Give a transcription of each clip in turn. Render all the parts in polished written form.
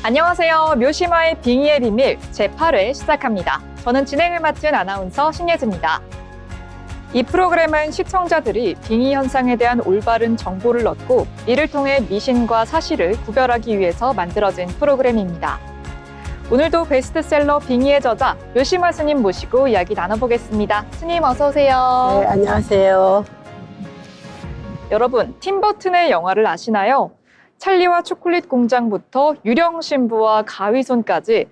안녕하세요. 묘시마의 빙의의 비밀 제8회 시작합니다. 저는 진행을 맡은 아나운서 신예지입니다. 이 프로그램은 시청자들이 빙의 현상에 대한 올바른 정보를 얻고 이를 통해 미신과 사실을 구별하기 위해서 만들어진 프로그램입니다. 오늘도 베스트셀러 빙의의 저자 묘시마 스님 모시고 이야기 나눠보겠습니다. 스님 어서 오세요. 네, 안녕하세요. 여러분, 팀버튼의 영화를 아시나요? 찰리와 초콜릿 공장부터 유령 신부와 가위손까지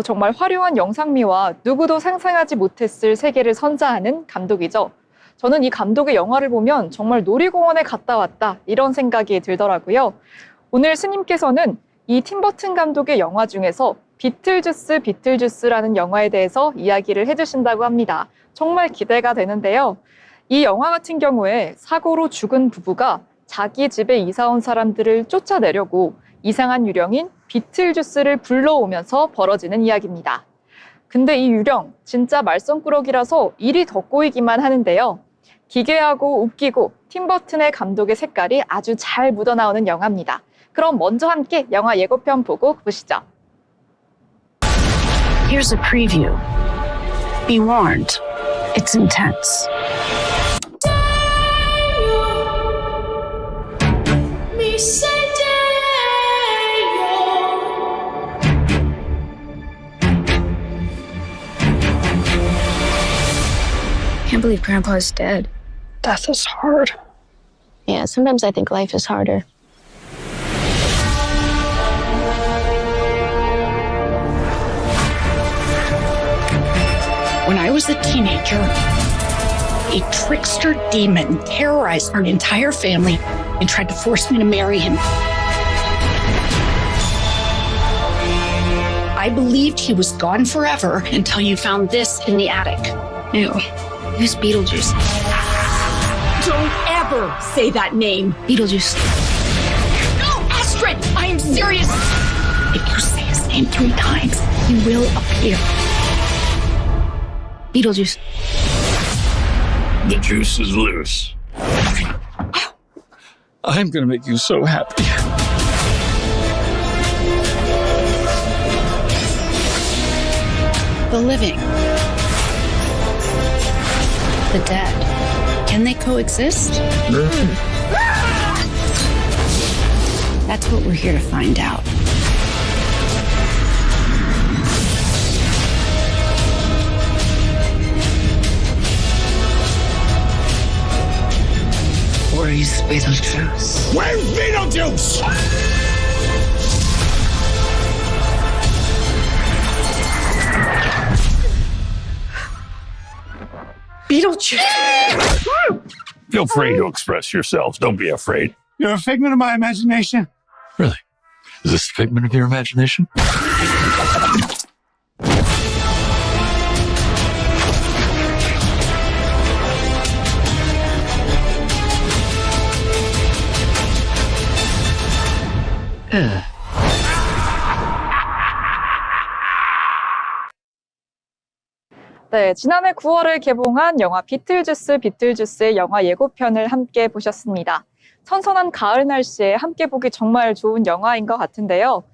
정말 화려한 영상미와 누구도 상상하지 못했을 세계를 선사하는 감독이죠. 저는 이 감독의 영화를 보면 정말 놀이공원에 갔다 왔다 이런 생각이 들더라고요. 오늘 스님께서는 이 팀버튼 감독의 영화 중에서 비틀주스라는 영화에 대해서 이야기를 해주신다고 합니다. 정말 기대가 되는데요. 이 영화 같은 경우에 사고로 죽은 부부가 자기 집에 이사 온 사람들을 쫓아내려고 이상한 유령인 비틀주스를 불러오면서 벌어지는 이야기입니다. 근데 이 유령 진짜 말썽꾸러기라서 일이 더 꼬이기만 하는데요. 기괴하고 웃기고 팀버튼의 감독의 색깔이 아주 잘 묻어나오는 영화입니다. 그럼 먼저 함께 영화 예고편 보고 보시죠. Here's a preview. Be warned, it's intense. Can't believe Grandpa's dead. Death is hard. Yeah, sometimes I think life is harder. When I was a teenager, a trickster demon terrorized our entire family and tried to force me to marry him. I believed he was gone forever until you found this in the attic. Ew. Who's Beetlejuice? Don't ever say that name. Beetlejuice. No, Astrid, I am serious. If you say his name 3 times, he will appear. Beetlejuice. The juice is loose. I'm gonna make you so happy. The living. The dead. Can they coexist? That's what we're here to find out. Where's Beetlejuice? Where's Beetlejuice? Beetlejuice! Feel free to express yourselves. Don't be afraid. You're a figment of my imagination. Really? Is this a figment of your imagination? 네, 지난해 9월에 개봉한 영화 비틀주스의 영화 예고편을 함께 보셨습니다. 선선한 가을 날씨에 함께 보기 정말 좋은 영화인 것 같은데요.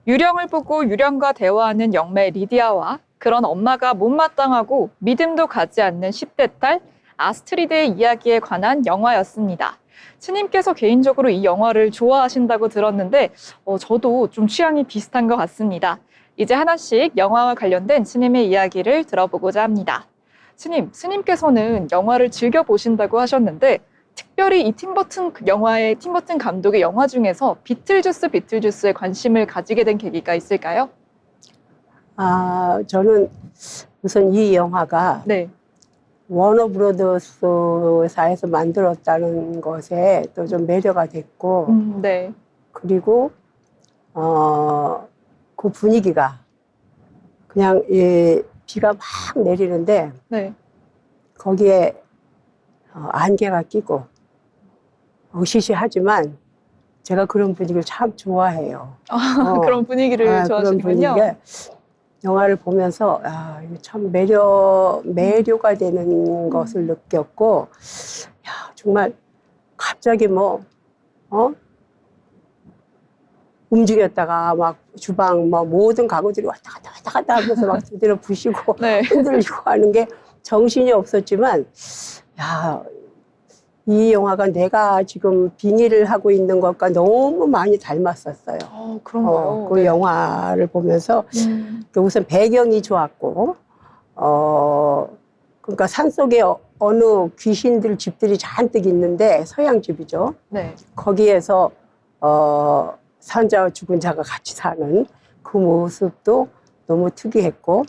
유령을 보고 유령과 대화하는 영매 리디아와 그런 엄마가 못마땅하고 믿음도 가지 않는 10대 딸 아스트리드의 이야기에 관한 영화였습니다. 스님께서 개인적으로 이 영화를 좋아하신다고 들었는데 저도 좀 취향이 비슷한 것 같습니다. 이제 하나씩 영화와 관련된 스님의 이야기를 들어보고자 합니다. 스님께서는 영화를 즐겨보신다고 하셨는데 특별히 이 팀버튼 감독의 영화 중에서 비틀주스에 관심을 가지게 된 계기가 있을까요? 저는 우선 이 영화가 네. 워너브로더스사에서 만들었다는 것에 또 좀 매료가 됐고, 네. 그리고 그 분위기가 그냥 비가 막 내리는데 네. 거기에 안개가 끼고 으시시하지만 제가 그런 분위기를 참 좋아해요. 그런 분위기를 좋아하시는군요. 그런 분위기에 영화를 보면서 이게 참 매료가 되는 것을 느꼈고, 정말 갑자기 움직였다가 막 주방 뭐 모든 가구들이 왔다 갔다 하면서 막 두드려 부시고 네. 흔들리고 하는 게 정신이 없었지만, 야, 이 영화가 내가 지금 빙의를 하고 있는 것과 너무 많이 닮았었어요. 그런가요? 그 네. 영화를 보면서 우선 배경이 좋았고, 그러니까 산속에 어느 귀신들 집들이 잔뜩 있는데 서양 집이죠. 네. 거기에서 산자와 죽은 자가 같이 사는 그 모습도 너무 특이했고,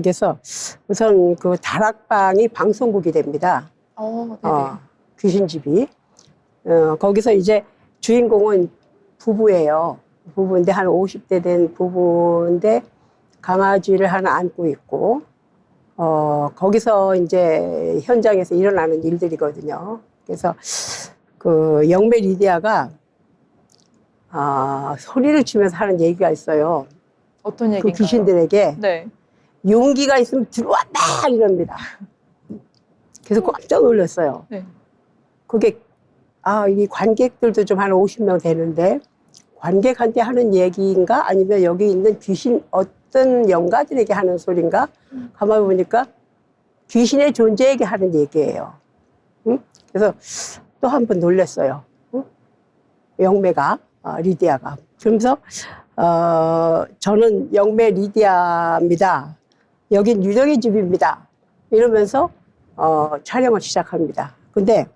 그래서 우선 그 다락방이 방송국이 됩니다. 네네. 귀신집이. 거기서 이제 주인공은 부부예요. 부부인데 한 50대 된 부부인데 강아지를 하나 안고 있고, 거기서 이제 현장에서 일어나는 일들이거든요. 그래서 그 영매 리디아가 소리를 치면서 하는 얘기가 있어요. 어떤 그 얘기인가요? 귀신들에게 네. 용기가 있으면 들어왔다 이럽니다. 그래서 깜짝 놀랐어요. 네. 그게 이 관객들도 좀 한 50명 되는데 관객한테 하는 얘기인가 아니면 여기 있는 귀신 어떤 영가들에게 하는 소린가 가만히 보니까 귀신의 존재에게 하는 얘기예요. 응? 그래서 또 한 번 놀랐어요. 응? 영매가 리디아가. 그러면서 저는 영매 리디아입니다. 여긴 유령의 집입니다. 이러면서 촬영을 시작합니다. 근데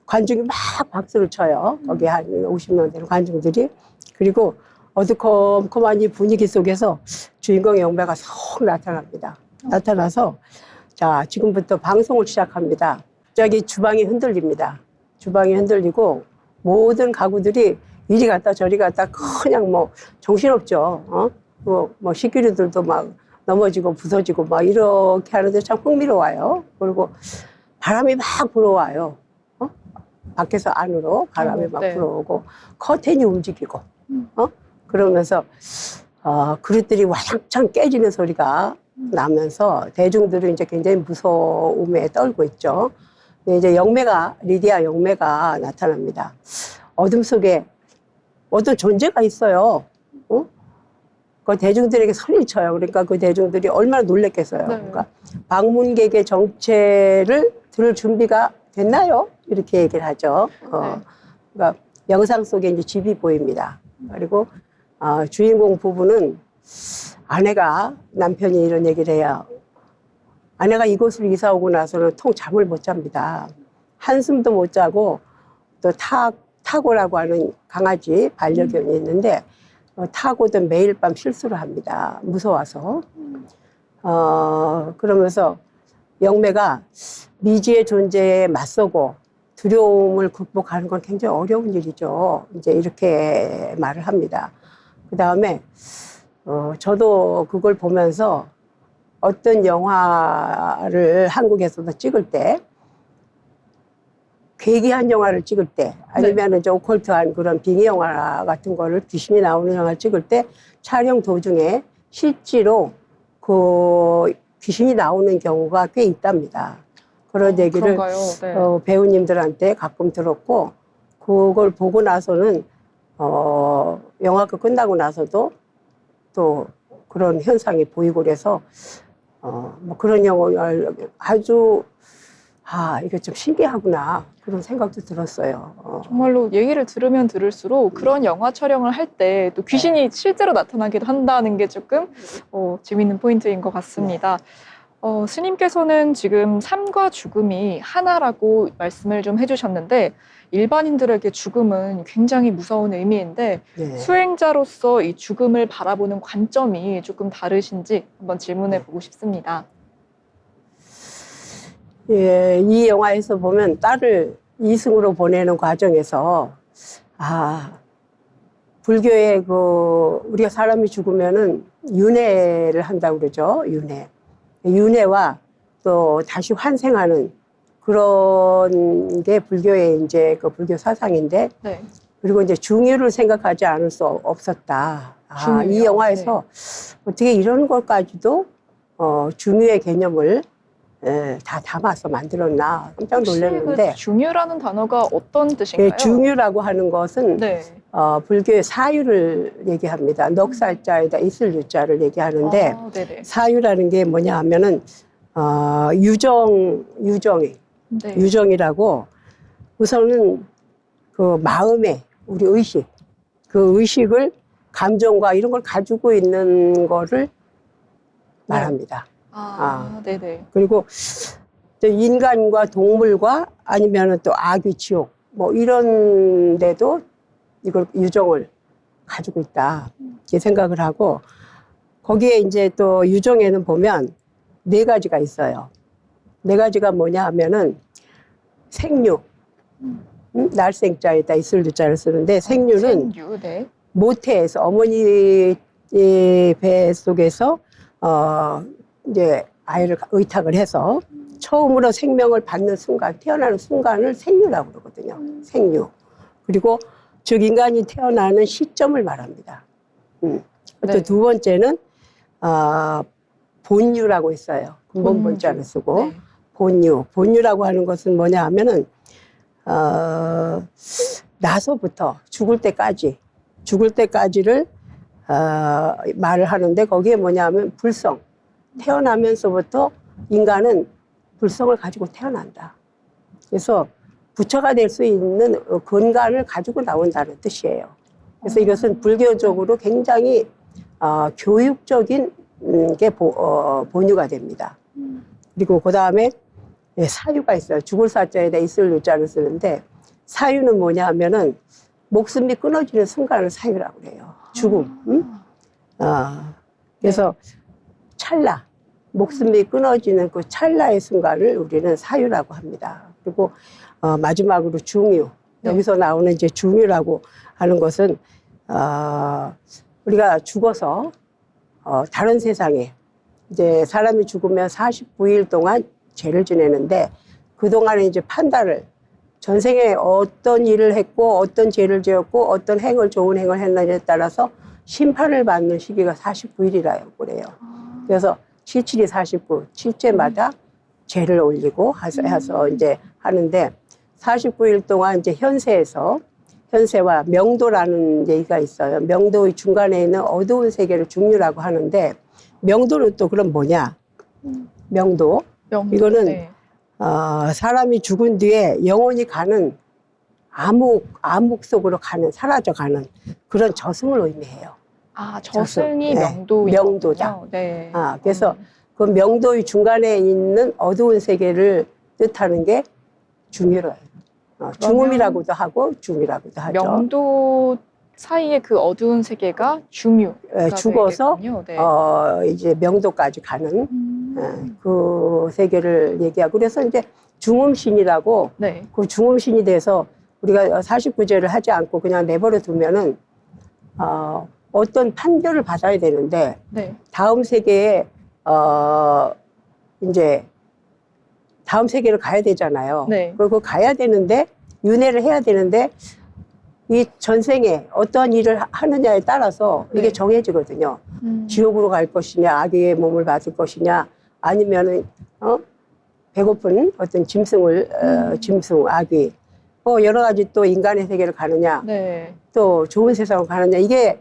관중이 막 박수를 쳐요. 거기 한 50명 되는 관중들이. 그리고 어두컴컴한 분위기 속에서 주인공 영매가 쏙 나타납니다. 나타나서 자, 지금부터 방송을 시작합니다. 갑자기 주방이 흔들립니다. 주방이 흔들리고 모든 가구들이 이리 갔다 저리 갔다 그냥 뭐 정신없죠. 뭐 식기류들도 막 넘어지고 부서지고 막 이렇게 하는데 참 흥미로워요. 그리고 바람이 막 불어와요. 밖에서 안으로 바람이 막 네. 불어오고 커튼이 움직이고 그러면서 그릇들이 와장창 깨지는 소리가 나면서 대중들은 이제 굉장히 무서움에 떨고 있죠. 근데 이제 리디아 영매가 나타납니다. 어둠 속에 어떤 존재가 있어요. 그 대중들에게 소리를 쳐요. 그러니까 그 대중들이 얼마나 놀랬겠어요. 네. 그러니까 방문객의 정체를 들을 준비가 됐나요? 이렇게 얘기를 하죠. 그러니까 영상 속에 이제 집이 보입니다. 그리고 주인공 부부는 아내가 남편이 이런 얘기를 해요. 아내가 이곳으로 이사 오고 나서는 통 잠을 못 잡니다. 한숨도 못 자고 또 타고라고 하는 강아지 반려견이 있는데 타고도 매일 밤 실수를 합니다. 무서워서. 그러면서 영매가 미지의 존재에 맞서고 두려움을 극복하는 건 굉장히 어려운 일이죠. 이제 이렇게 말을 합니다. 그 다음에 저도 그걸 보면서 어떤 영화를 한국에서도 찍을 때 괴기한 영화를 찍을 때 아니면 좀 오컬트한 그런 빙의 영화 같은 거를 귀신이 나오는 영화를 찍을 때 촬영 도중에 실제로 그 귀신이 나오는 경우가 꽤 있답니다. 그런 얘기를 그런가요? 네. 배우님들한테 가끔 들었고 그걸 보고 나서는 영화가 끝나고 나서도 또 그런 현상이 보이고 그래서 뭐 그런 영화를 아주 이게 좀 신기하구나 그런 생각도 들었어요. 정말로 얘기를 들으면 들을수록 그런 영화 촬영을 할 때 또 귀신이 실제로 나타나기도 한다는 게 조금 재밌는 포인트인 것 같습니다. 스님께서는 지금 삶과 죽음이 하나라고 말씀을 좀 해주셨는데 일반인들에게 죽음은 굉장히 무서운 의미인데 네. 수행자로서 이 죽음을 바라보는 관점이 조금 다르신지 한번 질문해 보고 싶습니다. 예, 이 영화에서 보면 딸을 이승으로 보내는 과정에서 불교에 우리가 사람이 죽으면은 윤회를 한다고 그러죠. 윤회와 또 다시 환생하는 그런 게 불교의 이제 그 불교 사상인데 네. 그리고 이제 중유를 생각하지 않을 수 없었다. 중유요? 이 영화에서 어떻게 이런 것까지도 중유의 개념을 다 담아서 만들었나 깜짝 놀랐는데 중유라는 단어가 어떤 뜻인가요? 중유라고 하는 것은 네. 불교의 사유를 얘기합니다. 넉살자에다 있을 유자를 얘기하는데 네네. 사유라는 게 뭐냐 하면은 유정이 네. 유정이라고 우선은 그 마음에 우리 의식 그 의식을 감정과 이런 걸 가지고 있는 거를 말합니다. 네네. 그리고 또 인간과 동물과 아니면은 또 악의 지옥 뭐 이런 데도 이걸 유정을 가지고 있다 이렇게 생각을 하고 거기에 이제 또 유정에는 보면 4가지가 있어요. 4가지가 뭐냐 하면은 생류 날생자에다 있을 유자를 쓰는데 생류는 생류, 네. 모태에서 어머니 배 속에서 이제 아이를 의탁을 해서 처음으로 생명을 받는 순간, 태어나는 순간을 생류라고 그러거든요. 생류. 그리고 즉 인간이 태어나는 시점을 말합니다. 또 네. 2번째는 본유라고 있어요. 근본 본자를 쓰고 네. 본유. 본유라고 하는 것은 뭐냐 하면은 나서부터 죽을 때까지를 말을 하는데 거기에 뭐냐 하면 불성. 태어나면서부터 인간은 불성을 가지고 태어난다. 그래서 부처가 될 수 있는 근간을 가지고 나온다는 뜻이에요. 그래서 이것은 불교적으로 굉장히 교육적인 게 본유가 됩니다. 그리고 그 다음에 사유가 있어요. 죽을 사자에다 있을 유자를 쓰는데 사유는 뭐냐 하면은 목숨이 끊어지는 순간을 사유라고 그래요. 죽음. 그래서 찰나, 목숨이 끊어지는 그 찰나의 순간을 우리는 사유라고 합니다. 그리고 마지막으로 중유. 여기서 나오는 이제 중유라고 하는 것은 우리가 죽어서 다른 세상에 이제 사람이 죽으면 49일 동안 죄를 지내는데 그동안에 이제 판단을 전생에 어떤 일을 했고 어떤 죄를 지었고 어떤 행을 좋은 행을 했느냐에 따라서 심판을 받는 시기가 49일이라고 그래요. 그래서 77이 49, 7죄마다 죄를 올리고 해서 이제 하는데 49일 동안 이제 현세와 명도라는 얘기가 있어요. 명도의 중간에 있는 어두운 세계를 중류라고 하는데 명도는 또 그럼 뭐냐? 명도. 이거는 네. 사람이 죽은 뒤에 영혼이 가는 암흑 속으로 사라져가는 그런 저승을 의미해요. 저승이 네. 명도다. 네. 그래서 그 명도의 중간에 있는 어두운 세계를 뜻하는 게 중유로요. 중음이라고도 하고 중이라고도 하죠. 명도 사이에 그 어두운 세계가 중유가 죽어서 되겠군요. 네. 이제 명도까지 가는 그 세계를 얘기하고 그래서 이제 중음신이라고 네. 그 중음신이 돼서 우리가 49제를 하지 않고 그냥 내버려 두면은 어떤 판결을 받아야 되는데 네. 다음 세계에 이제 다음 세계를 가야 되잖아요. 네. 그리고 가야 되는데 윤회를 해야 되는데 이 전생에 어떤 일을 하느냐에 따라서 이게 네. 정해지거든요. 지옥으로 갈 것이냐, 악의 몸을 받을 것이냐, 아니면은 배고픈 어떤 짐승, 악이 여러 가지 또 인간의 세계를 가느냐, 네. 또 좋은 세상을 가느냐 이게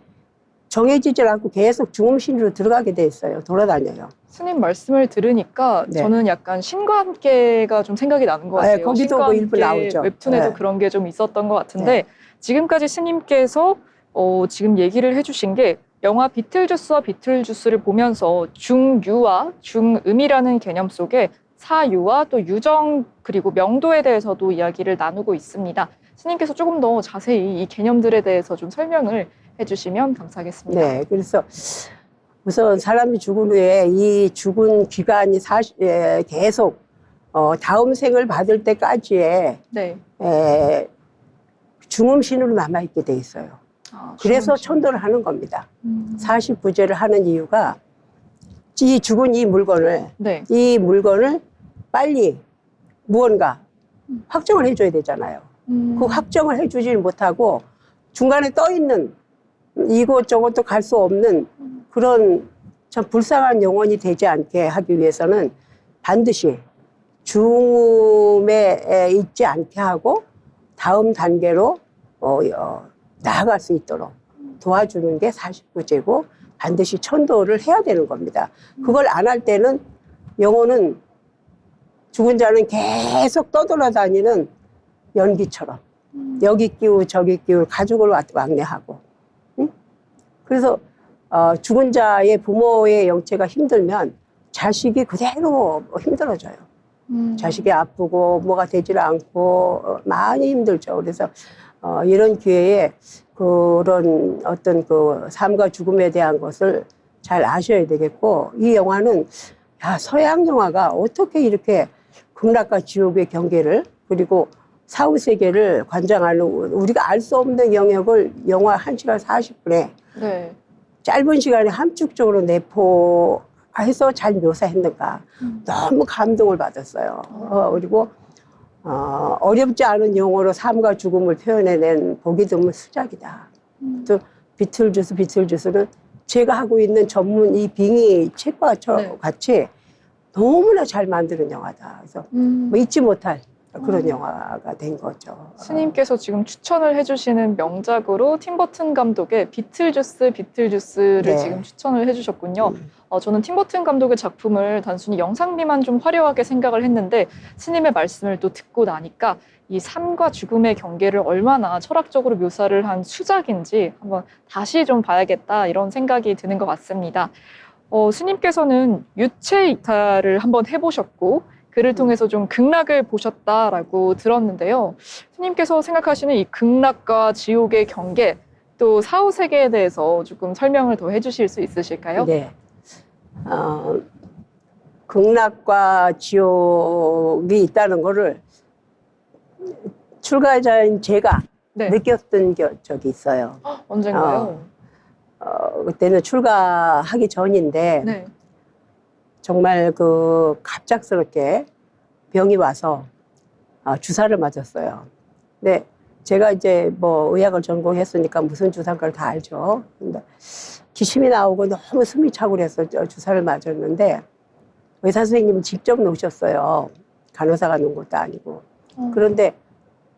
정해지질 않고 계속 중음신으로 들어가게 돼 있어요. 돌아다녀요. 스님 말씀을 들으니까 네. 저는 약간 신과 함께가 좀 생각이 나는 것 같아요. 거기도 신과 그 일부 함께 나오죠. 웹툰에도 네. 그런 게 좀 있었던 것 같은데 네. 지금까지 스님께서 지금 얘기를 해주신 게 영화 비틀주스와 비틀주스를 보면서 중유와 중음이라는 개념 속에 사유와 또 유정 그리고 명도에 대해서도 이야기를 나누고 있습니다. 스님께서 조금 더 자세히 이 개념들에 대해서 좀 설명을 해주시면 감사하겠습니다. 네, 그래서 우선 사람이 죽은 후에 이 죽은 기간이 계속 다음 생을 받을 때까지의 네. 중음신으로 남아있게 돼 있어요. 그래서 천도를 하는 겁니다. 49제를 하는 이유가 이 죽은 이 물건을 빨리 무언가 확정을 해줘야 되잖아요. 그 확정을 해주지 못하고 중간에 떠 있는 이곳저곳도 갈 수 없는 그런 참 불쌍한 영혼이 되지 않게 하기 위해서는 반드시 중음에 있지 않게 하고 다음 단계로 나아갈 수 있도록 도와주는 게 49제고 반드시 천도를 해야 되는 겁니다. 그걸 안 할 때는 영혼은 죽은 자는 계속 떠돌아다니는 연기처럼 여기 끼우 저기 끼우 가족을 왕래하고 응? 그래서 죽은 자의 부모의 영체가 힘들면 자식이 그대로 힘들어져요. 자식이 아프고 뭐가 되질 않고 많이 힘들죠. 그래서 이런 기회에 그런 어떤 그 삶과 죽음에 대한 것을 잘 아셔야 되겠고, 이 영화는 야, 서양 영화가 어떻게 이렇게 극락과 지옥의 경계를 그리고 사후세계를 관장하는 우리가 알 수 없는 영역을 영화 1시간 40분에 네. 짧은 시간에 함축적으로 내포해서 잘 묘사했는가. 너무 감동을 받았어요. 그리고 어렵지 않은 용어로 삶과 죽음을 표현해낸 보기 드문 수작이다. 또 비틀주스는 제가 하고 있는 전문 이 빙의 책과 네. 같이 너무나 잘 만드는 영화다. 그래서 뭐 잊지 못할 그런 영화가 된 거죠. 스님께서 지금 추천을 해주시는 명작으로 팀버튼 감독의 비틀주스를 네. 지금 추천을 해주셨군요. 저는 팀버튼 감독의 작품을 단순히 영상미만 좀 화려하게 생각을 했는데 스님의 말씀을 또 듣고 나니까 이 삶과 죽음의 경계를 얼마나 철학적으로 묘사를 한 수작인지 한번 다시 좀 봐야겠다 이런 생각이 드는 것 같습니다. 스님께서는 유체이탈을 한번 해보셨고 그를 통해서 좀 극락을 보셨다라고 들었는데요. 스님께서 생각하시는 이 극락과 지옥의 경계 또 사후세계에 대해서 조금 설명을 더 해주실 수 있으실까요? 네. 극락과 지옥이 있다는 거를 출가자인 제가 네. 느꼈던 적이 있어요. 언젠가요? 그때는 출가하기 전인데 네. 정말 그 갑작스럽게 병이 와서 주사를 맞았어요. 근데 제가 이제 뭐 의학을 전공했으니까 무슨 주사인가를 다 알죠. 근데 기침이 나오고 너무 숨이 차고 그래서 주사를 맞았는데 의사 선생님은 직접 놓으셨어요. 간호사가 놓은 것도 아니고. 그런데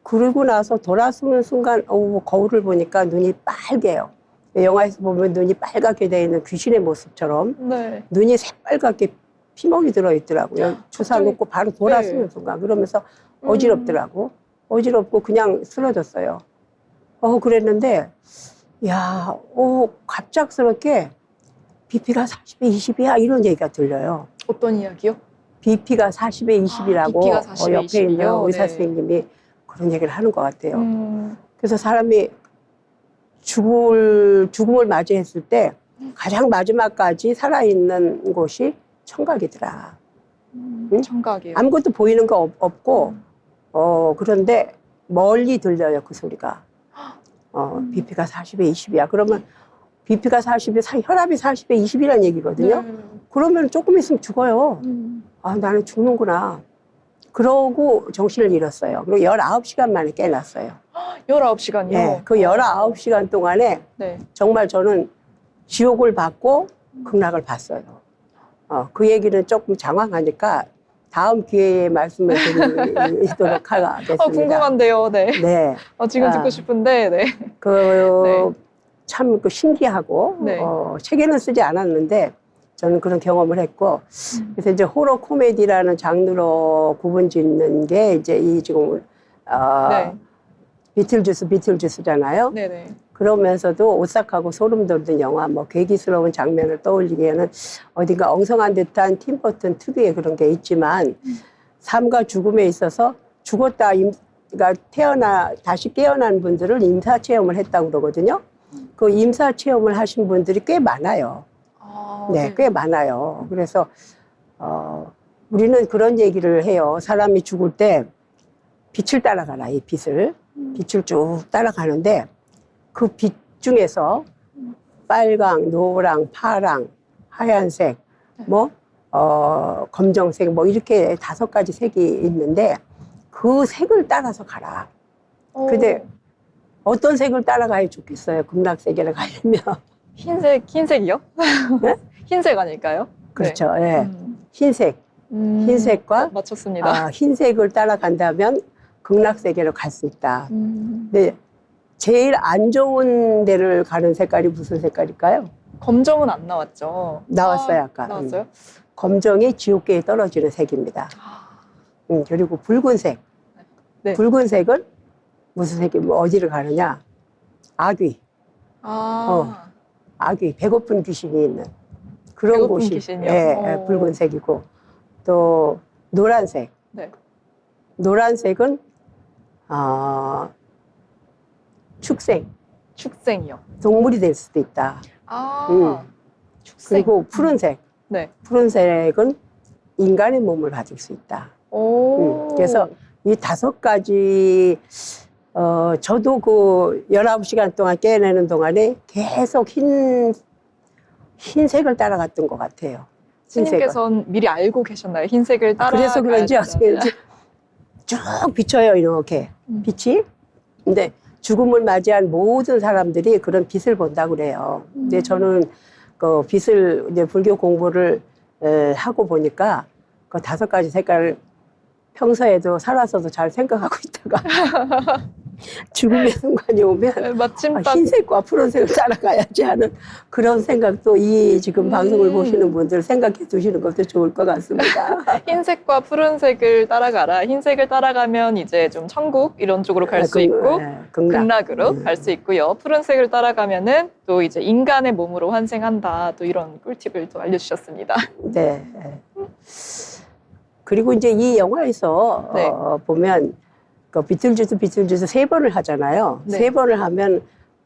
그러고 나서 돌아서는 순간 거울을 보니까 눈이 빨개요. 영화에서 보면 눈이 빨갛게 되어 있는 귀신의 모습처럼 네. 눈이 새빨갛게 피멍이 들어있더라고요. 주사 갑자기, 놓고 바로 돌아서는 네. 순간. 그러면서 어지럽더라고. 어지럽고 그냥 쓰러졌어요. 그랬는데 야, 갑작스럽게 BP가 40에 20이야 이런 얘기가 들려요. 어떤 이야기요? BP가 40에 20이라고 BP가 40에 옆에 20 이요? 있는 의사 네. 선생님이 그런 얘기를 하는 것 같아요. 음. 그래서 사람이 죽음을 맞이했을 때 가장 마지막까지 살아있는 곳이 청각이더라. 응? 청각이요. 아무것도 보이는 거 없고, 그런데 멀리 들려요, 그 소리가. BP가 40에 20이야. 그러면 BP가 40에, 혈압이 40에 20이라는 얘기거든요. 네. 그러면 조금 있으면 죽어요. 나는 죽는구나. 그러고 정신을 잃었어요. 그리고 19시간 만에 깨났어요. 19시간이요? 네, 그 19시간 동안에 네. 정말 저는 지옥을 받고 극락을 봤어요. 그 얘기는 조금 장황하니까 다음 기회에 말씀을 드리도록 하겠습니다. 궁금한데요. 네. 네. 지금 듣고 싶은데, 네. 네. 참 신기하고, 네. 책에는 쓰지 않았는데, 저는 그런 경험을 했고, 그래서 이제 호러 코미디라는 장르로 구분 짓는 게 이제 이 지금, 네. 비틀주스잖아요. 네네. 그러면서도 오싹하고 소름 돋는 영화, 뭐 괴기스러운 장면을 떠올리기에는 어딘가 엉성한 듯한 팀버튼 특유의 그런 게 있지만 삶과 죽음에 있어서 죽었다, 그러니까 다시 깨어난 분들을 임사 체험을 했다고 그러거든요. 그 임사 체험을 하신 분들이 꽤 많아요. 네, 꽤 많아요. 그래서 우리는 그런 얘기를 해요. 사람이 죽을 때 빛을 따라가라, 이 빛을 쭉 따라가는데 그 빛 중에서 빨강, 노랑, 파랑, 하얀색, 검정색, 뭐 이렇게 5가지 색이 있는데 그 색을 따라서 가라. 근데 어떤 색을 따라가야 좋겠어요? 극락세계를 가려면. 흰색이요? 네? 흰색 아닐까요? 그렇죠. 네. 예. 흰색. 흰색과 맞췄습니다. 흰색을 따라간다면 극락세계로 갈 수 있다. 근데 제일 안 좋은 데를 가는 색깔이 무슨 색깔일까요? 검정은 안 나왔죠. 나왔어요, 아까. 나왔어요? 검정이 지옥계에 떨어지는 색입니다. 그리고 붉은색. 네. 붉은색은 무슨 색이, 뭐 어디를 가느냐? 아귀. 아귀, 배고픈 귀신이 있는 그런 배고픈 곳이. 귀신이요? 예, 붉은색이고. 또, 노란색. 네. 노란색은, 축생. 축생이요. 동물이 될 수도 있다. 축생. 그리고 푸른색. 네. 푸른색은 인간의 몸을 가질 수 있다. 오. 그래서 이 5가지, 저도 그 19시간 동안 깨어내는 동안에 계속 흰색을 따라갔던 것 같아요. 스님께서는 미리 알고 계셨나요? 흰색을 따라. 그래서 그런지 어떻게 쭉 비쳐요, 이렇게. 빛이. 근데 죽음을 맞이한 모든 사람들이 그런 빛을 본다고 그래요. 근데 저는 그 빛을 이제 불교 공부를 하고 보니까 그 5가지 색깔을 평소에도 살아서도 잘 생각하고 있다가 죽음의 순간이 오면 마침 딱 흰색과 푸른색을 따라가야지 하는 그런 생각도 이 지금 방송을 보시는 분들 생각해 두시는 것도 좋을 것 같습니다. 흰색과 푸른색을 따라가라. 흰색을 따라가면 이제 좀 천국 이런 쪽으로 갈 수 있고 극락으로 갈 수 있고요. 푸른색을 따라가면은 또 이제 인간의 몸으로 환생한다. 또 이런 꿀팁을 또 알려주셨습니다. 네. 그리고 이제 이 영화에서 네. 보면 그 비틀주스 3번을 하잖아요. 네. 3번을 하면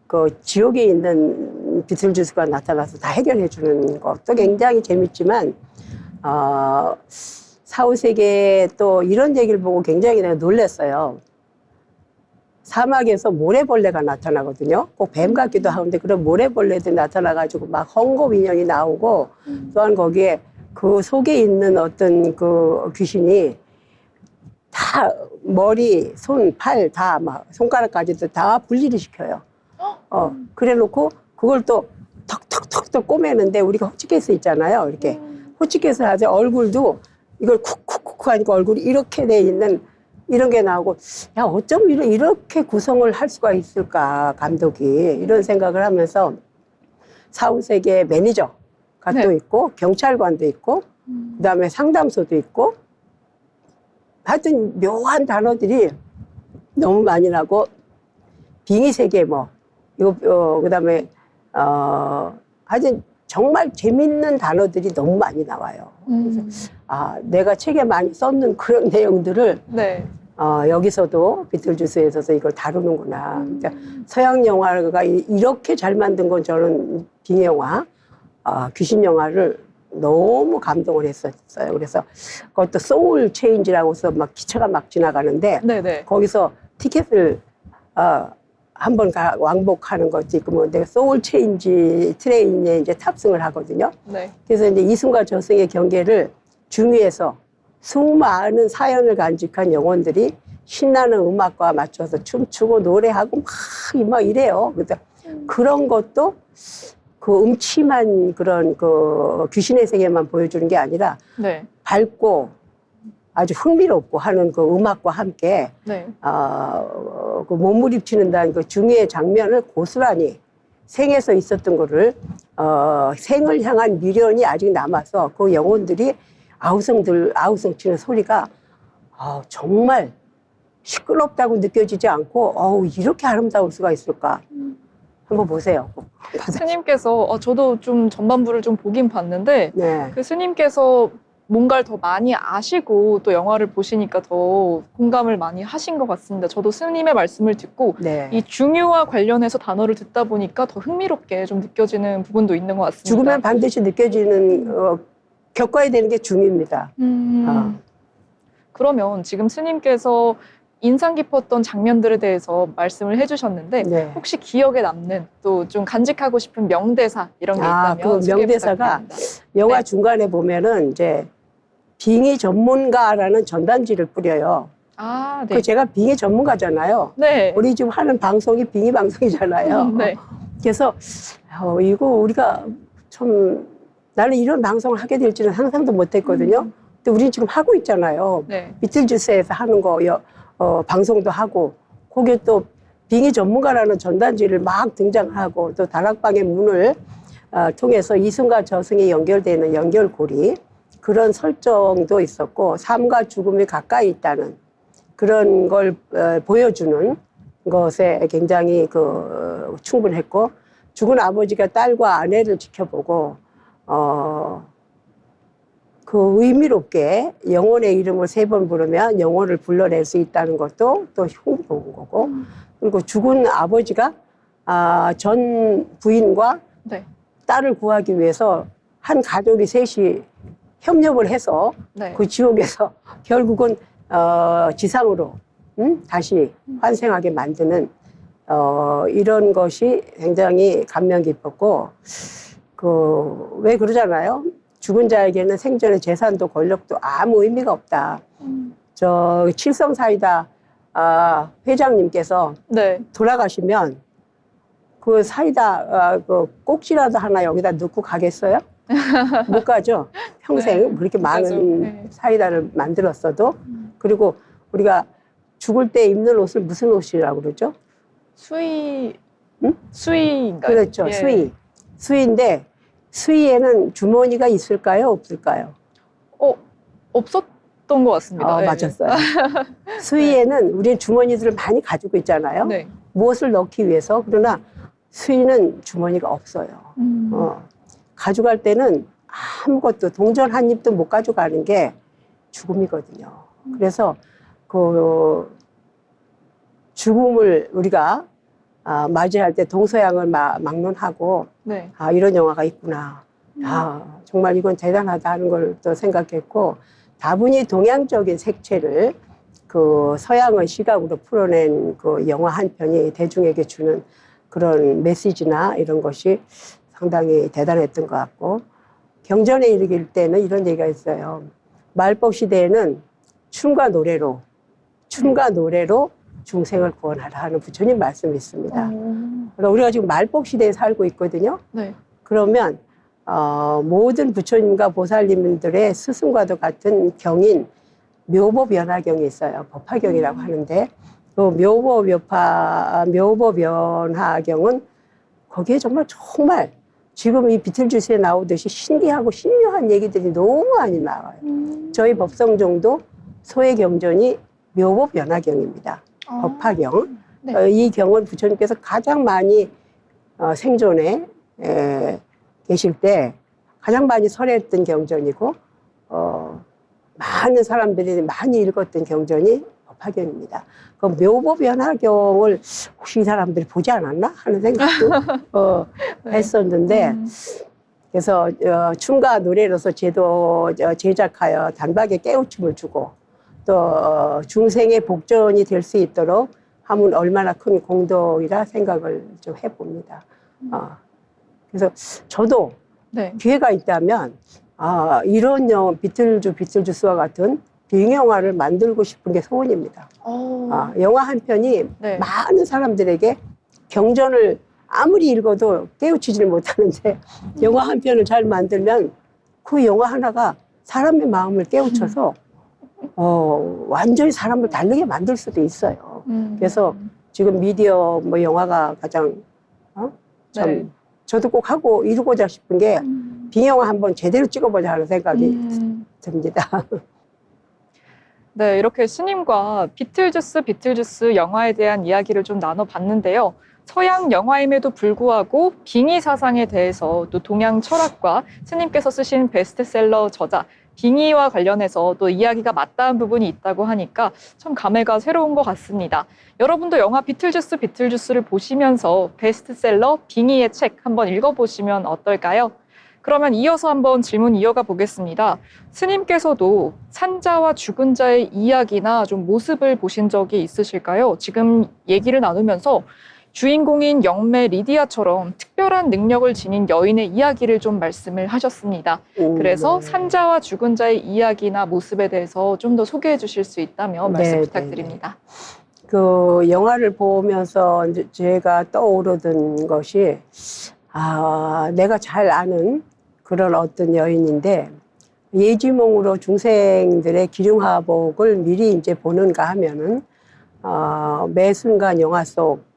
그 지옥에 있는 비틀주스가 나타나서 다 해결해 주는 것도 굉장히 재밌지만 4, 5세기에 또 이런 얘기를 보고 굉장히 내가 놀랐어요. 사막에서 모래벌레가 나타나거든요. 꼭 뱀 같기도 하는데 그런 모래벌레들이 나타나가지고 막 헝겊 인형이 나오고 또한 거기에 그 속에 있는 어떤 그 귀신이 다 머리, 손, 팔 다 막 손가락까지도 다 분리를 시켜요. 그래 놓고 그걸 또 턱턱턱턱 꼬매는데 우리가 호치케이스 있잖아요. 이렇게 호치케이스 하죠. 얼굴도 이걸 쿡쿡쿡 하니까 얼굴이 이렇게 돼 있는 이런 게 나오고 야 어쩜 이렇게 구성을 할 수가 있을까 감독이 이런 생각을 하면서 4, 5세기의 매니저가 네. 또 있고 경찰관도 있고 그다음에 상담소도 있고 하여튼 묘한 단어들이 너무 많이 나고 빙의 세계 뭐 이거 그다음에 하여튼 정말 재밌는 단어들이 너무 많이 나와요. 그래서 내가 책에 많이 썼는 그런 내용들을 네. 여기서도 비틀주스에서도 이걸 다루는구나. 그러니까 서양 영화가 이렇게 잘 만든 건 저는 빙의 영화, 귀신 영화를 너무 감동을 했었어요. 그래서 그것도 소울 체인지라고 해서 막 기차가 막 지나가는데 네네. 거기서 티켓을 한번 왕복하는 것도 있고 뭐 내가 소울 체인지 트레인에 이제 탑승을 하거든요. 네. 그래서 이제 이승과 저승의 경계를 중위에서 수많은 사연을 간직한 영혼들이 신나는 음악과 맞춰서 춤추고 노래하고 막 이래요. 그래서 그런 것도 그 음침한 그런 그 귀신의 세계만 보여주는 게 아니라 네. 밝고 아주 흥미롭고 하는 그 음악과 함께 네. 그 몸부림치는다는 그 중요의 장면을 고스란히 생에서 있었던 거를 생을 향한 미련이 아직 남아서 그 영혼들이 아우성 치는 소리가 정말 시끄럽다고 느껴지지 않고 이렇게 아름다울 수가 있을까 한번 보세요. 스님께서 저도 좀 전반부를 좀 보긴 봤는데 네. 그 스님께서 뭔가를 더 많이 아시고 또 영화를 보시니까 더 공감을 많이 하신 것 같습니다. 저도 스님의 말씀을 듣고 네. 이 중유와 관련해서 단어를 듣다 보니까 더 흥미롭게 좀 느껴지는 부분도 있는 것 같습니다. 죽으면 반드시 느껴지는 겪어야 되는 게 중입니다. 그러면 지금 스님께서 인상 깊었던 장면들에 대해서 말씀을 해주셨는데 네. 혹시 기억에 남는 또 좀 간직하고 싶은 명대사 이런 게 있다면 그 소개 명대사가 부탁드립니다. 영화 네. 중간에 보면은 이제 빙의 전문가라는 전단지를 뿌려요. 아, 네. 그 제가 빙의 전문가잖아요. 네. 우리 지금 하는 방송이 빙의 방송이잖아요. 네. 그래서 이거 우리가 참 나는 이런 방송을 하게 될지는 상상도 못했거든요. 근데 우리는 지금 하고 있잖아요. 네. 비틀주스에서 하는 거 방송도 하고 거기에 또 빙의 전문가라는 전단지를 막 등장하고 또 다락방의 문을 통해서 이승과 저승이 연결되는 연결고리 그런 설정도 있었고 삶과 죽음이 가까이 있다는 그런 걸 보여주는 것에 굉장히 충분했고 죽은 아버지가 딸과 아내를 지켜보고 그 의미롭게 영혼의 이름을 3번 부르면 영혼을 불러낼 수 있다는 것도 또 흥미로운 거고 그리고 죽은 아버지가 전 부인과 네. 딸을 구하기 위해서 한 가족이 셋이 협력을 해서 네. 그 지옥에서 결국은 지상으로 다시 환생하게 만드는 이런 것이 굉장히 감명 깊었고 왜 그러잖아요. 죽은 자에게는 생전의 재산도 권력도 아무 의미가 없다. 저 칠성사이다 회장님께서 네. 돌아가시면 그 사이다 그 꼭지라도 하나 여기다 넣고 가겠어요? 못 가죠. 평생 네, 그렇게 가죠. 많은 네. 사이다를 만들었어도 그리고 우리가 죽을 때 입는 옷을 무슨 옷이라고 그러죠? 수의, 응? 수의인가요? 그렇죠. 예. 수의. 수의인데 수의에는 주머니가 있을까요? 없을까요? 없었던 것 같습니다. 네. 맞았어요. 수의에는 우리 주머니들을 많이 가지고 있잖아요. 네. 무엇을 넣기 위해서. 그러나 수의는 주머니가 없어요. 가져갈 때는 아무것도 동전 한 입도 못 가져가는 게 죽음이거든요. 그래서 그 죽음을 우리가 맞이할 때 동서양을 막론하고 네. 이런 영화가 있구나. 정말 이건 대단하다 하는 걸 또 생각했고 다분히 동양적인 색채를 그 서양의 시각으로 풀어낸 그 영화 한 편이 대중에게 주는 그런 메시지나 이런 것이 상당히 대단했던 것 같고 경전에 이르길 때는 이런 얘기가 있어요. 말법 시대에는 춤과 노래로 중생을 구원하라 하는 부처님 말씀이 있습니다. 그러니까 우리가 지금 말법 시대에 살고 있거든요. 네. 그러면 모든 부처님과 보살님들의 스승과도 같은 경인 묘보변화경이 있어요. 법화경이라고 하는데 그 묘보변화경은 거기에 정말 지금 이 비틀주스에 나오듯이 신기하고 신묘한 얘기들이 너무 많이 나와요. 저희 법성종도 소의 경전이 묘보변화경입니다. 법화경. 네. 이 경은 부처님께서 가장 많이 생존에 계실 때 가장 많이 설했던 경전이고 많은 사람들이 많이 읽었던 경전이 법화경입니다. 그 묘보변화경을 혹시 이 사람들이 보지 않았나 하는 생각도 네. 했었는데 그래서 춤과 노래로서 제작하여 단박에 깨우침을 주고 또 중생의 복전이 될 수 있도록 하면 얼마나 큰 공덕이라 생각을 좀 해봅니다. 그래서 저도 네. 기회가 있다면 이런 비틀주스와 같은 빙영화를 만들고 싶은 게 소원입니다. 영화 한 편이 네. 많은 사람들에게 경전을 아무리 읽어도 깨우치지를 못하는데 영화 한 편을 잘 만들면 그 영화 하나가 사람의 마음을 깨우쳐서 완전히 사람을 다르게 만들 수도 있어요. 그래서 지금 미디어 영화가 가장 참 네. 저도 꼭 하고 이루고자 싶은 게 빙영화 한번 제대로 찍어보자 하는 생각이 듭니다. 네, 이렇게 스님과 비틀주스 영화에 대한 이야기를 좀 나눠봤는데요. 서양 영화임에도 불구하고 빙의 사상에 대해서 또 동양 철학과 스님께서 쓰신 베스트셀러 저자 빙의와 관련해서 또 이야기가 맞닿은 부분이 있다고 하니까 참 감회가 새로운 것 같습니다. 여러분도 영화 비틀주스를 보시면서 베스트셀러 빙의의 책 한번 읽어보시면 어떨까요? 그러면 이어서 한번 질문 이어가 보겠습니다. 스님께서도 산자와 죽은 자의 이야기나 좀 모습을 보신 적이 있으실까요? 지금 얘기를 나누면서 주인공인 영매 리디아처럼 특별한 능력을 지닌 여인의 이야기를 좀 말씀을 하셨습니다. 그래서 산자와 죽은 자의 이야기나 모습에 대해서 좀 더 소개해 주실 수 있다면 말씀 네, 부탁드립니다. 그 영화를 보면서 이제 제가 떠오르던 것이 내가 잘 아는 그런 어떤 여인인데 예지몽으로 중생들의 기륭화복을 미리 이제 보는가 하면은 매 순간 영화 속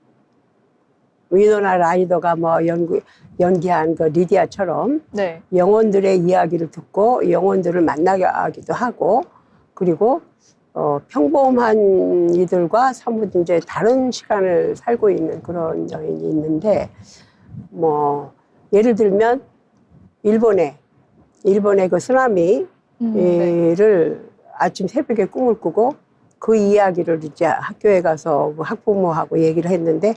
위노나 라이더가 뭐 연기한 그 리디아처럼 네. 영혼들의 이야기를 듣고 영혼들을 만나기도 하고 그리고 평범한 이들과 사뭇 이제 다른 시간을 살고 있는 그런 여인이 있는데 뭐 예를 들면 일본의 그 쓰나미를 네. 아침 새벽에 꿈을 꾸고 그 이야기를 이제 학교에 가서 그 학부모하고 얘기를 했는데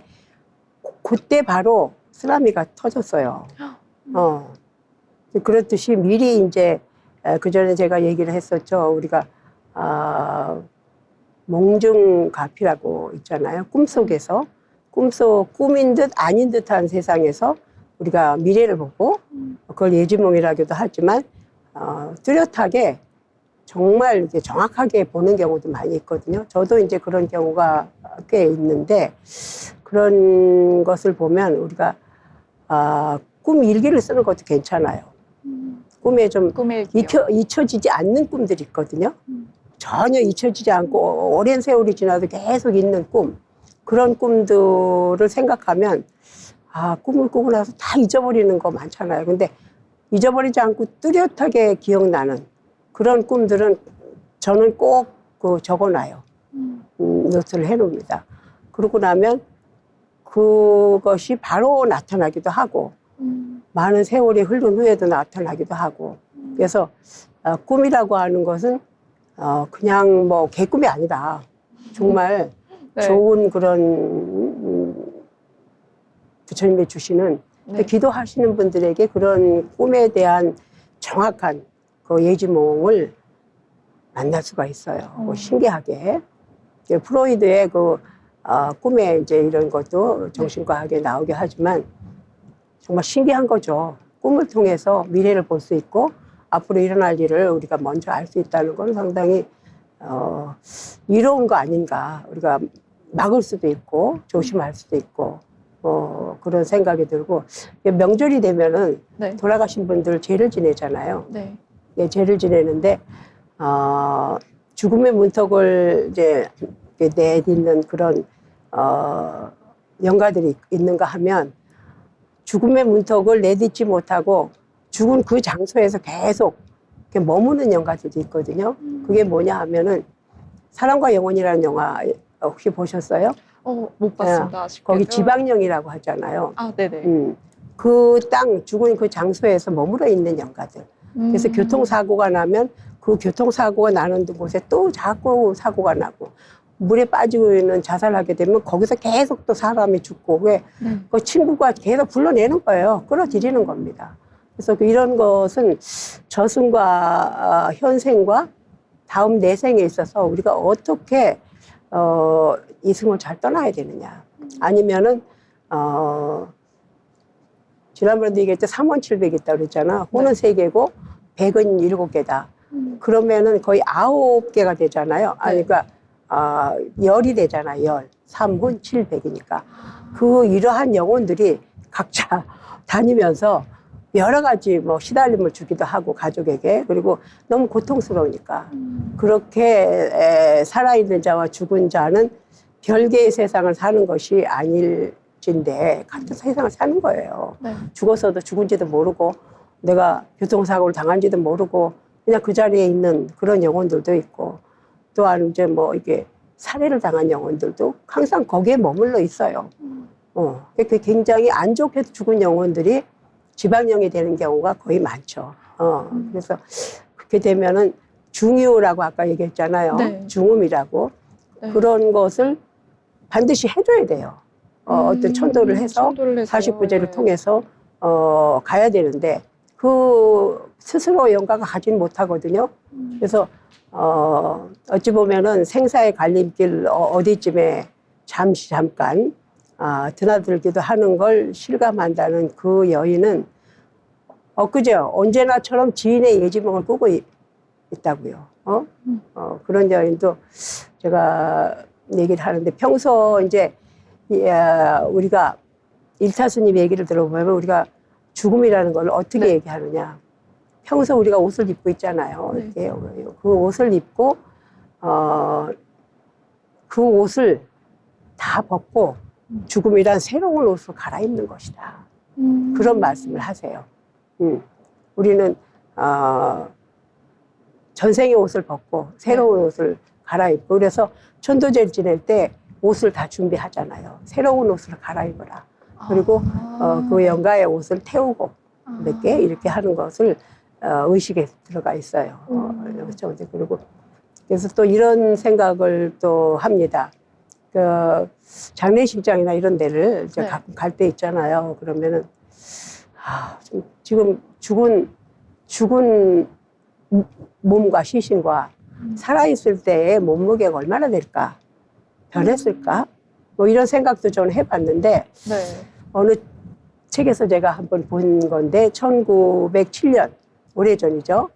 그때 바로 쓰나미가 터졌어요. 그렇듯이 미리 이제 그 전에 제가 얘기를 했었죠. 우리가 몽중가피라고 있잖아요. 꿈속에서 꿈인 듯 아닌 듯한 세상에서 우리가 미래를 보고 그걸 예지몽이라고도 하지만 뚜렷하게 정말 이렇게 정확하게 보는 경우도 많이 있거든요. 저도 이제 그런 경우가 꽤 있는데 그런 것을 보면 우리가 꿈 일기를 쓰는 것도 괜찮아요. 꿈에 좀 꿈의 기억. 잊혀지지 않는 꿈들이 있거든요. 전혀 잊혀지지 않고 오랜 세월이 지나도 계속 있는 꿈. 그런 꿈들을 생각하면 꿈을 꾸고 나서 다 잊어버리는 거 많잖아요. 근데 잊어버리지 않고 뚜렷하게 기억나는 그런 꿈들은 저는 꼭 적어놔요. 노트를 해놓습니다. 그러고 나면 그것이 바로 나타나기도 하고 많은 세월이 흐른 후에도 나타나기도 하고 그래서 꿈이라고 하는 것은 그냥 뭐 개꿈이 아니다. 정말 네. 좋은 그런 부처님이 주시는 네. 기도하시는 분들에게 그런 꿈에 대한 정확한 그 예지몽을 만날 수가 있어요. 신기하게. 프로이드의 꿈에 이제 이런 것도 정신과학에 나오게 하지만 정말 신기한 거죠. 꿈을 통해서 미래를 볼 수 있고 앞으로 일어날 일을 우리가 먼저 알 수 있다는 건 상당히 이로운 거 아닌가. 우리가 막을 수도 있고 조심할 수도 있고 그런 생각이 들고 명절이 되면은 네. 돌아가신 분들 제를 지내잖아요. 네. 예, 제를 지내는데 죽음의 문턱을 이제 내딛는 그런 영가들이 있는가 하면 죽음의 문턱을 내딛지 못하고 죽은 그 장소에서 계속 이렇게 머무는 영가들이 있거든요. 그게 뭐냐 하면은 사랑과 영혼이라는 영화 혹시 보셨어요? 못 봤습니다. 아쉽게도. 거기 지방령이라고 하잖아요. 네네. 그 땅, 죽은 그 장소에서 머물러 있는 영가들. 그래서 교통사고가 나면 그 교통사고가 나는 곳에 또 자꾸 사고가 나고 물에 빠지고 있는 자살하게 되면 거기서 계속 또 사람이 죽고 그 친구가 계속 불러내는 거예요. 끌어들이는 겁니다. 그래서 이런 것은 저승과 현생과 다음 내생에 있어서 우리가 어떻게 이승을 잘 떠나야 되느냐. 아니면은 지난번에도 얘기했죠. 3원700이 있다고 그랬잖아. 호는 3개고 100은 7개다. 그러면은 거의 9개가 되잖아요. 그러니까 열이 되잖아. 열. 3분 700이니까. 이러한 영혼들이 각자 다니면서 여러 가지 뭐 시달림을 주기도 하고 가족에게 그리고 너무 고통스러우니까 그렇게 살아있는 자와 죽은 자는 별개의 세상을 사는 것이 아닐진데 같은 세상을 사는 거예요. 네. 죽어서도 죽은지도 모르고 내가 교통사고를 당한지도 모르고 그냥 그 자리에 있는 그런 영혼들도 있고 또한 이제 뭐 이게 살해를 당한 영혼들도 항상 거기에 머물러 있어요. 그 굉장히 안 좋게 죽은 영혼들이 지방령이 되는 경우가 거의 많죠. 그래서 그렇게 되면은 중유라고 아까 얘기했잖아요. 네. 중음이라고. 네. 그런 것을 반드시 해줘야 돼요. 어떤 천도를 해서 49제를 네. 통해서 가야 되는데 그 스스로 영가가 가지는 못하거든요. 그래서 어찌 보면은 생사의 갈림길 어디쯤에 잠깐 드나들기도 하는 걸 실감한다는 그 여인은 엊그제 언제나처럼 지인의 예지몽을 꾸고 있다고요. 그런 여인도 제가 얘기를 하는데 평소 이제 우리가 일타스님 얘기를 들어보면 우리가 죽음이라는 걸 어떻게 네. 얘기하느냐. 평소 우리가 옷을 입고 있잖아요. 네. 이렇게 그 옷을 입고 그 옷을 다 벗고 죽음이란 새로운 옷을 갈아입는 것이다. 그런 말씀을 하세요. 우리는 전생의 옷을 벗고 새로운 옷을 갈아입고, 그래서 천도제를 지낼 때 옷을 다 준비하잖아요. 새로운 옷을 갈아입어라. 그리고 그 영가의 옷을 태우고 이렇게 하는 것을 의식에 들어가 있어요. 그렇죠. 그리고 그래서 또 이런 생각을 또 합니다. 그 장례식장이나 이런 데를 이제 네. 가끔 갈 때 있잖아요. 그러면은 지금 죽은 몸과 시신과 살아있을 때의 몸무게가 얼마나 될까? 변했을까? 뭐 이런 생각도 저는 해봤는데, 네. 어느 책에서 제가 한번 본 건데 1907년, 오래전이죠.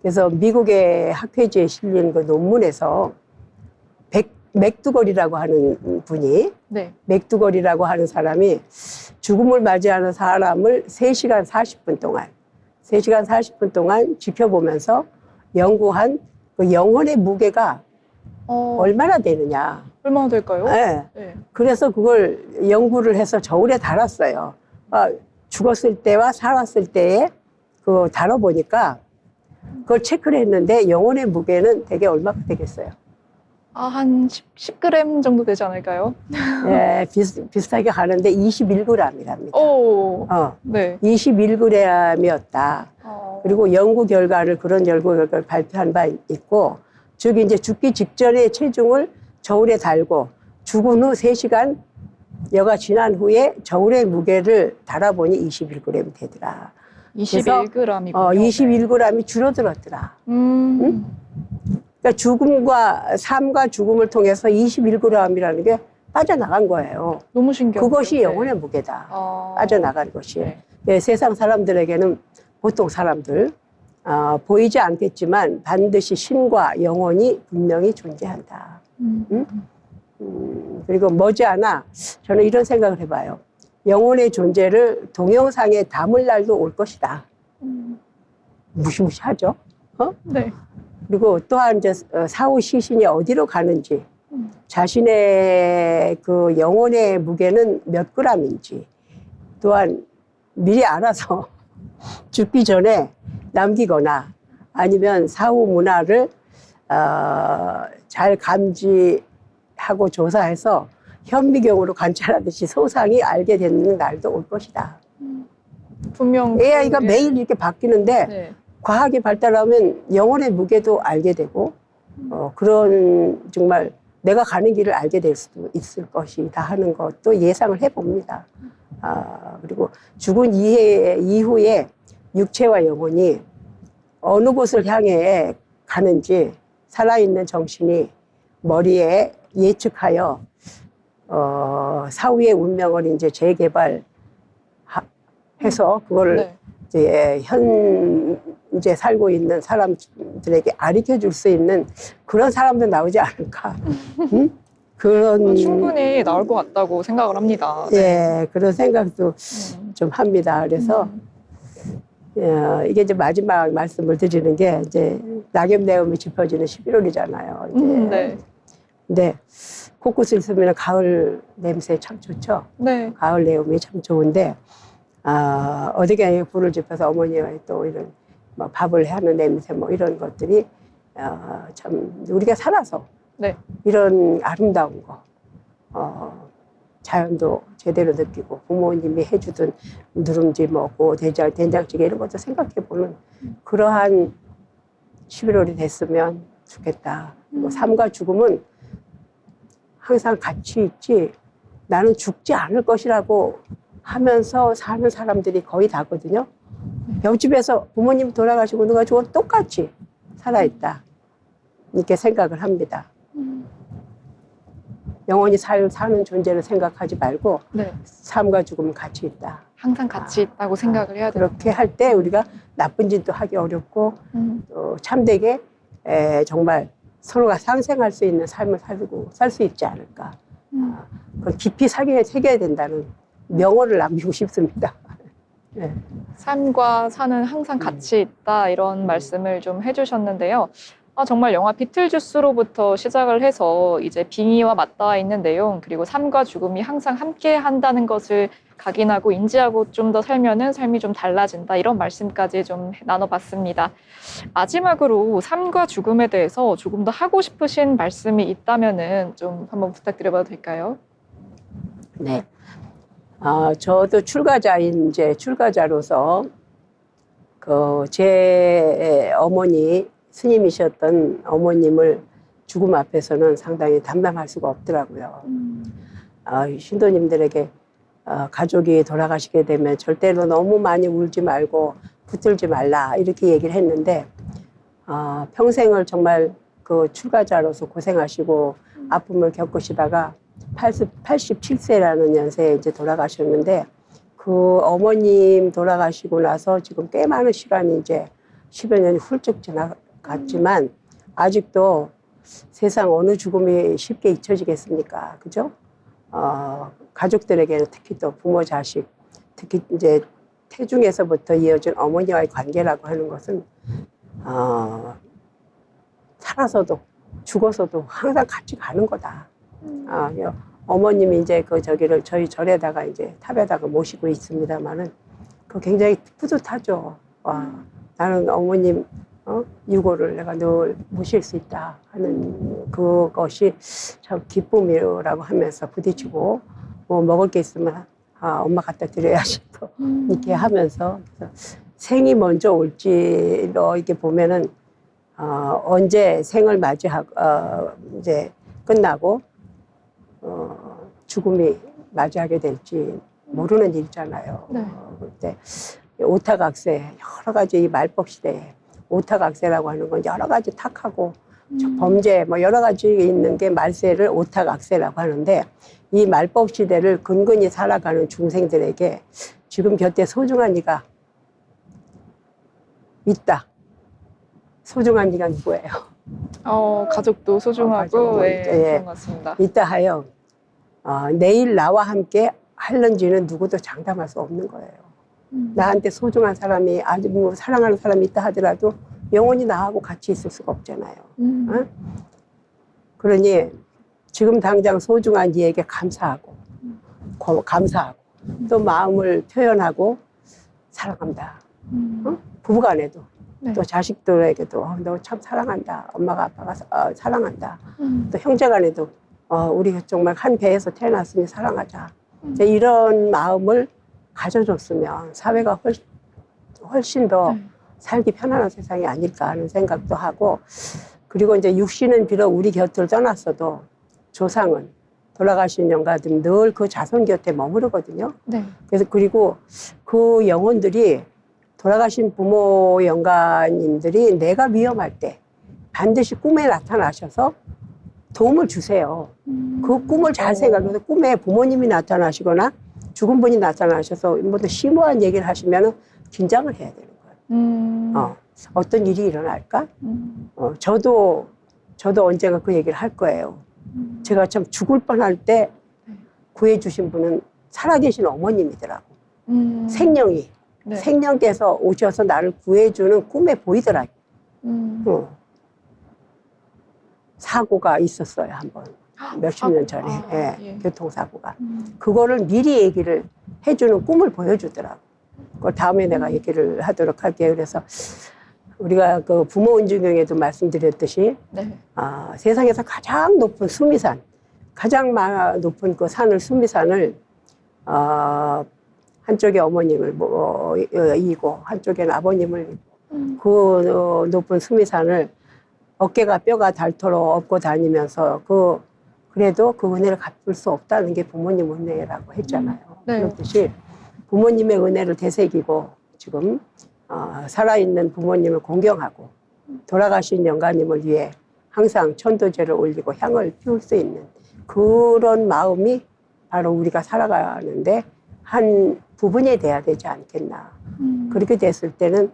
그래서 미국의 학회지에 실린 그 논문에서 맥두걸이라고 하는 분이, 네. 맥두걸이라고 하는 사람이 죽음을 맞이하는 사람을 3시간 40분 동안 지켜보면서 연구한 그 영혼의 무게가 얼마나 되느냐. 얼마나 될까요? 네. 네. 그래서 그걸 연구를 해서 저울에 달았어요. 죽었을 때와 살았을 때에 그 달아보니까 그걸 체크를 했는데 영혼의 무게는 대개 얼마가 되겠어요? 한 10g 정도 되지 않을까요? 예, 비슷하게 가는데 21g이랍니다. 오. 네. 21g이었다. 그리고 그런 연구 결과를 발표한 바 있고, 즉 이제 죽기 직전에 체중을 저울에 달고 죽은 후 3시간 여가 지난 후에 저울의 무게를 달아보니 21g이 되더라. 21g이군요. 21g이 줄어들었더라. 그러니까 삶과 죽음을 통해서 21g이라는 게 빠져나간 거예요. 너무 신기해요. 그것이 영혼의 무게다. 빠져나간 것이. 네. 예, 세상 사람들에게는, 보통 사람들, 보이지 않겠지만 반드시 신과 영혼이 분명히 존재한다. 그리고 머지않아 저는 이런 생각을 해봐요. 영혼의 존재를 동영상에 담을 날도 올 것이다. 무시무시하죠? 네. 그리고 또한 이제 사후 시신이 어디로 가는지, 자신의 그 영혼의 무게는 몇 g인지 또한 미리 알아서 죽기 전에 남기거나 아니면 사후 문화를 잘 감지하고 조사해서 현미경으로 관찰하듯이 소상히 알게 되는 날도 올 것이다. 분명 AI가 매일 이렇게 바뀌는데 네. 과학이 발달하면 영혼의 무게도 알게 되고 그런 정말 내가 가는 길을 알게 될 수도 있을 것이다 하는 것도 예상을 해봅니다. 그리고 죽은 이후에 육체와 영혼이 어느 곳을 향해 가는지 살아있는 정신이 머리에 예측하여 사후의 운명을 이제 재개발해서 그걸 네. 이제 현재 살고 있는 사람들에게 가르쳐 줄 수 있는 그런 사람도 나오지 않을까. 응? 그런 충분히 나올 것 같다고 생각을 합니다. 예, 그런 생각도 좀 합니다. 그래서 이게 이제 마지막 말씀을 드리는 게 이제 낙엽내음이 짚어지는 11월이잖아요. 이제. 네. 근데 코코스 있으면 가을 냄새 참 좋죠. 네. 가을 내음이 참 좋은데 어디에 불을 지펴서 어머니와 또 이런 뭐 밥을 하는 냄새 뭐 이런 것들이 참 우리가 살아서 네. 이런 아름다운 거 자연도 제대로 느끼고 부모님이 해주던 누룽지 먹고 된장찌개 이런 것도 생각해보는 그러한 11월이 됐으면 좋겠다. 뭐 삶과 죽음은 항상 같이 있지 나는 죽지 않을 것이라고 하면서 사는 사람들이 거의 다거든요. 옆집에서 부모님 돌아가시고 누가 죽어도 똑같이 살아있다. 이렇게 생각을 합니다. 영원히 사는 존재를 생각하지 말고 네. 삶과 죽음은 같이 있다. 항상 같이 있다고 생각을 해야 돼요. 그렇게 할 때 우리가 나쁜 짓도 하기 어렵고 참되게 정말 서로가 상생할 수 있는 삶을 살 수 있지 않을까. 그걸 깊이 새겨야 된다는 명언을 남기고 싶습니다. 네. 삶과 사는 항상 같이 있다 이런 말씀을 좀 해주셨는데요. 정말 영화 비틀주스로부터 시작을 해서 이제 빙의와 맞닿아 있는 내용, 그리고 삶과 죽음이 항상 함께 한다는 것을 각인하고 인지하고 좀 더 살면은 삶이 좀 달라진다, 이런 말씀까지 좀 나눠봤습니다. 마지막으로 삶과 죽음에 대해서 조금 더 하고 싶으신 말씀이 있다면은 좀 한번 부탁드려봐도 될까요? 네. 저도 출가자로서 제 어머니, 스님이셨던 어머님을 죽음 앞에서는 상당히 담담할 수가 없더라고요. 신도님들에게 가족이 돌아가시게 되면 절대로 너무 많이 울지 말고 붙들지 말라, 이렇게 얘기를 했는데, 평생을 정말 그 출가자로서 고생하시고 아픔을 겪으시다가 87세라는 연세에 이제 돌아가셨는데, 그 어머님 돌아가시고 나서 지금 꽤 많은 시간이 이제 10여 년이 훌쩍 지나갔지만 아직도 세상 어느 죽음이 쉽게 잊혀지겠습니까? 그죠? 가족들에게는 특히 또 부모, 자식, 특히 이제 태중에서부터 이어진 어머니와의 관계라고 하는 것은 살아서도 죽어서도 항상 같이 가는 거다. 어머님이 이제 저희 절에다가 이제 탑에다가 모시고 있습니다만은 그 굉장히 뿌듯하죠. 나는 어머님 유고를 내가 늘 모실 수 있다 하는 그것이 참 기쁨이라고 하면서 부딪히고, 뭐 먹을 게 있으면 엄마 갖다 드려야지 또 이렇게 하면서, 생이 먼저 올지 이렇게 보면은 언제 생을 맞이하고 이제 끝나고 죽음이 맞이하게 될지 모르는 일이잖아요. 네. 그때 오타각세, 여러 가지 이 말법 시대에 오타각세라고 하는 건 여러 가지 탁하고 범죄 뭐 여러 가지 있는 게 말세를 오타각세라고 하는데, 이 말법 시대를 근근히 살아가는 중생들에게 지금 곁에 소중한 이가 있다. 소중한 이가 누구예요? 가족도 소중하고, 가족, 네, 예. 그런 것 같습니다. 있다 하여 내일 나와 함께 할는지는 누구도 장담할 수 없는 거예요. 나한테 소중한 사람이, 아주 뭐 사랑하는 사람이 있다 하더라도 영원히 나하고 같이 있을 수가 없잖아요. 그러니 지금 당장 소중한 이에게 감사하고 또 마음을 표현하고 사랑한다. 부부간에도 네. 또 자식들에게도 너 참 사랑한다. 엄마가 아빠가 사랑한다. 또 형제간에도 우리 정말 한 배에서 태어났으니 사랑하자. 이런 마음을 가져줬으면 사회가 훨씬 더 살기 편안한 세상이 아닐까 하는 생각도 하고, 그리고 이제 육신은 비록 우리 곁을 떠났어도 조상은, 돌아가신 영가들은 늘 그 자손 곁에 머무르거든요. 네. 그래서 그리고 그 영혼들이, 돌아가신 부모 영가님들이 내가 위험할 때 반드시 꿈에 나타나셔서 도움을 주세요. 그 꿈을 잘 생각해서 꿈에 부모님이 나타나시거나 죽은 분이 나타나셔서 뭐 심오한 얘기를 하시면 긴장을 해야 되는 거예요. 어떤 일이 일어날까? 저도 언젠가 그 얘기를 할 거예요. 제가 참 죽을 뻔할 때 구해주신 분은 살아계신 어머님이더라고. 생명이. 네. 생명께서 오셔서 나를 구해주는 꿈에 보이더라고요. 사고가 있었어요, 한번. 몇십 년 전에. 예. 교통사고가. 그거를 미리 얘기를 해주는 꿈을 보여주더라고. 그걸 다음에 내가 얘기를 하도록 할게요. 그래서 우리가 그 부모 은중경에도 말씀드렸듯이, 네. 세상에서 가장 높은 수미산, 가장 높은 그 산을, 수미산을, 한쪽에 어머님을 이고 한쪽에는 아버님을 이고, 그 높은 수미산을 어깨가 뼈가 닳도록 업고 다니면서 그래도 그 은혜를 갚을 수 없다는 게 부모님 은혜라고 했잖아요. 네. 그렇듯이 부모님의 은혜를 되새기고 지금 살아있는 부모님을 공경하고 돌아가신 영가님을 위해 항상 천도제를 올리고 향을 피울 수 있는 그런 마음이 바로 우리가 살아가는데 한 부분이 돼야 되지 않겠나. 그렇게 됐을 때는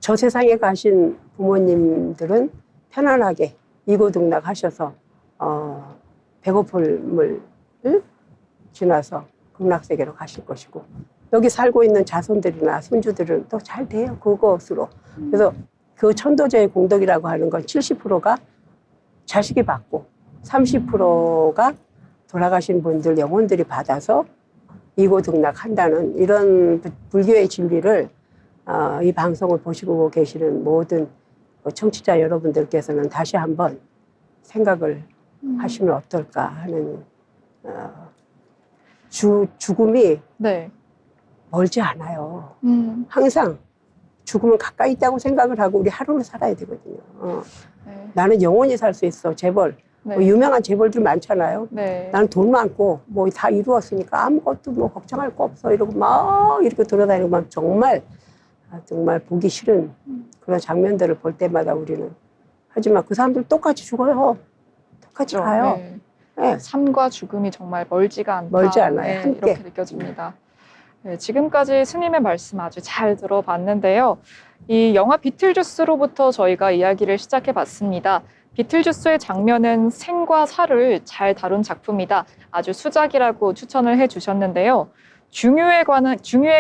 저 세상에 가신 부모님들은 편안하게 이고등락 하셔서 배고픔을 지나서 극락세계로 가실 것이고, 여기 살고 있는 자손들이나 손주들은 또 잘 돼요, 그것으로. 그래서 그 천도제의 공덕이라고 하는 건 70%가 자식이 받고 30%가 돌아가신 분들 영혼들이 받아서 이고등락한다는 이런 불교의 진리를 이 방송을 보시고 계시는 모든 청취자 여러분들께서는 다시 한번 생각을 하시면 어떨까 하는 죽음이 네. 멀지 않아요. 항상 죽음은 가까이 있다고 생각을 하고 우리 하루를 살아야 되거든요. 네. 나는 영원히 살 수 있어. 재벌. 네. 뭐 유명한 재벌들 많잖아요. 네. 나는 돈 많고 뭐 다 이루었으니까 아무것도 뭐 걱정할 거 없어. 이러고 막 이렇게 돌아다니고 막 정말 보기 싫은 그런 장면들을 볼 때마다 우리는 하지만 그 사람들 똑같이 죽어요. 똑같이 그렇죠. 가요. 네. 네. 삶과 죽음이 정말 멀지가 않다. 멀지 않아요. 네, 함께. 이렇게 느껴집니다. 네, 지금까지 스님의 말씀 아주 잘 들어봤는데요. 이 영화 비틀주스로부터 저희가 이야기를 시작해봤습니다. 비틀주스의 장면은 생과 사를 잘 다룬 작품이다. 아주 수작이라고 추천을 해주셨는데요. 중유에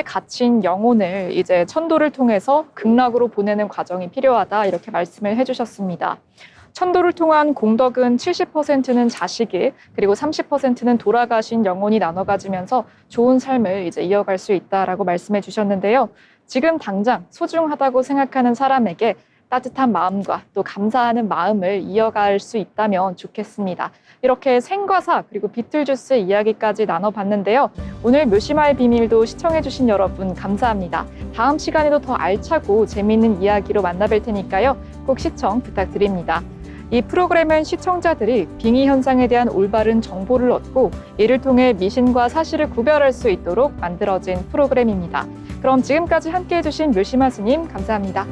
갇힌 영혼을 이제 천도를 통해서 극락으로 보내는 과정이 필요하다. 이렇게 말씀을 해주셨습니다. 천도를 통한 공덕은 70%는 자식이 그리고 30%는 돌아가신 영혼이 나눠 가지면서 좋은 삶을 이제 이어갈 수 있다라고 말씀해 주셨는데요. 지금 당장 소중하다고 생각하는 사람에게 따뜻한 마음과 또 감사하는 마음을 이어갈 수 있다면 좋겠습니다. 이렇게 생과 사 그리고 비틀주스 이야기까지 나눠봤는데요. 오늘 묘심화의 비밀도 시청해주신 여러분 감사합니다. 다음 시간에도 더 알차고 재미있는 이야기로 만나뵐 테니까요. 꼭 시청 부탁드립니다. 이 프로그램은 시청자들이 빙의 현상에 대한 올바른 정보를 얻고 이를 통해 미신과 사실을 구별할 수 있도록 만들어진 프로그램입니다. 그럼 지금까지 함께해 주신 묘심화 스님 감사합니다.